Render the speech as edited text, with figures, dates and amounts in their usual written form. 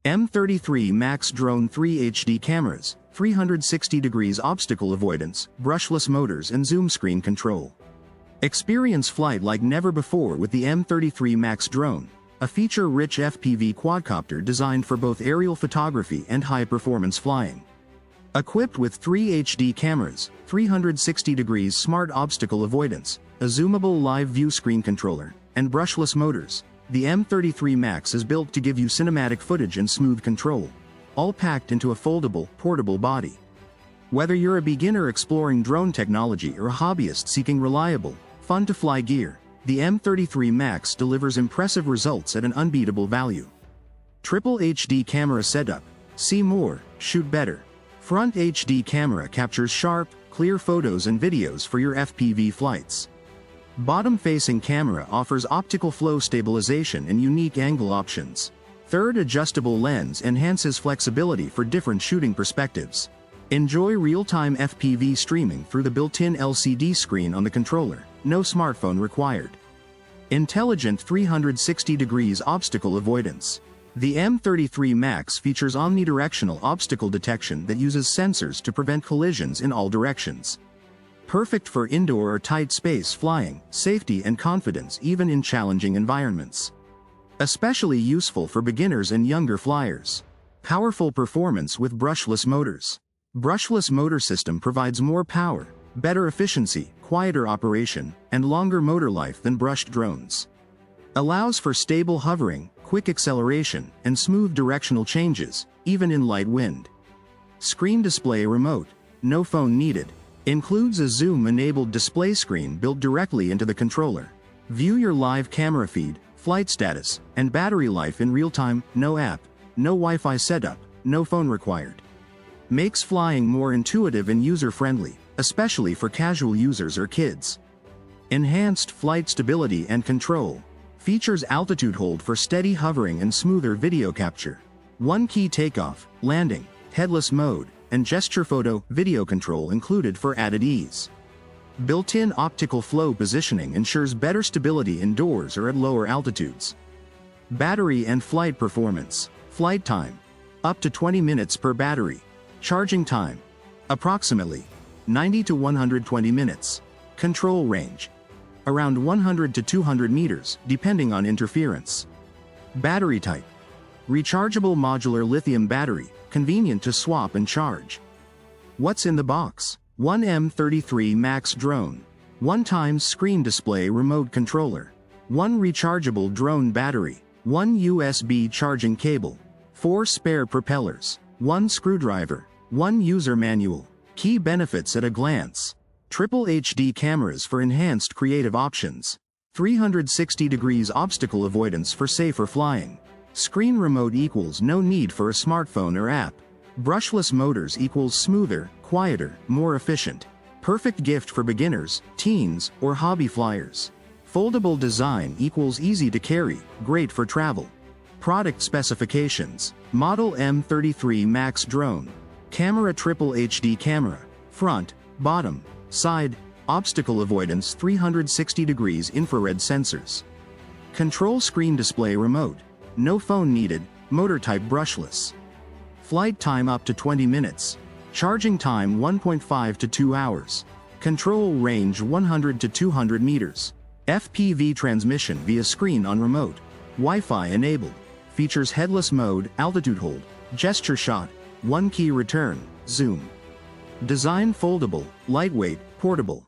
M33 MAX Drone 3 HD cameras, 360 degrees obstacle avoidance, brushless motors and zoom screen control. Experience flight like never before with the M33 MAX Drone, a feature-rich FPV quadcopter designed for both aerial photography and high-performance flying. Equipped with 3 HD cameras, 360 degrees smart obstacle avoidance, a zoomable live view screen controller, and brushless motors, the M33 MAX is built to give you cinematic footage and smooth control, all packed into a foldable, portable body. Whether you're a beginner exploring drone technology or a hobbyist seeking reliable, fun-to-fly gear, the M33 MAX delivers impressive results at an unbeatable value. Triple HD camera setup. See more, shoot better. Front HD camera captures sharp, clear photos and videos for your FPV flights. Bottom-facing camera offers optical flow stabilization and unique angle options. Third adjustable lens enhances flexibility for different shooting perspectives. Enjoy real-time FPV streaming through the built-in LCD screen on the controller, no smartphone required. Intelligent 360 degrees obstacle avoidance. The M33 MAX features omnidirectional obstacle detection that uses sensors to prevent collisions in all directions. Perfect for indoor or tight space flying, safety and confidence even in challenging environments. Especially useful for beginners and younger flyers. Powerful performance with brushless motors. Brushless motor system provides more power, better efficiency, quieter operation, and longer motor life than brushed drones. Allows for stable hovering, quick acceleration, and smooth directional changes, even in light wind. Screen display remote, no phone needed. Includes a zoom-enabled display screen built directly into the controller. View your live camera feed, flight status, and battery life in real time, no app, no Wi-Fi setup, no phone required. Makes flying more intuitive and user-friendly, especially for casual users or kids. Enhanced flight stability and control. Features altitude hold for steady hovering and smoother video capture. One key takeoff, landing, headless mode, and gesture photo, video control included for added ease. Built-in optical flow positioning ensures better stability indoors or at lower altitudes. Battery and flight performance. Flight time. Up to 20 minutes per battery. Charging time. Approximately 90 to 120 minutes. Control range. Around 100 to 200 meters, depending on interference. Battery type. Rechargeable modular lithium battery, convenient to swap and charge. What's in the box? One M33 MAX Drone. 1 screen display remote controller. 1 rechargeable drone battery. 1 USB charging cable. 4 spare propellers. 1 screwdriver. 1 user manual. Key benefits at a glance. Triple HD cameras for enhanced creative options. 360 degrees obstacle avoidance for safer flying. Screen remote equals no need for a smartphone or app. Brushless motors equals smoother, quieter, more efficient. Perfect gift for beginners, teens, or hobby flyers. Foldable design equals easy to carry, great for travel. Product specifications. Model M33 MAX Drone. Camera Triple HD camera. Front, bottom, side, obstacle avoidance 360 degrees infrared sensors. Control screen display remote. No phone needed, motor type brushless. Flight time up to 20 minutes. Charging time 1.5 to 2 hours. Control range 100 to 200 meters. FPV transmission via screen on remote. Wi-Fi enabled. Features headless mode, altitude hold, gesture shot, 1 key return, zoom. Design foldable, lightweight, portable.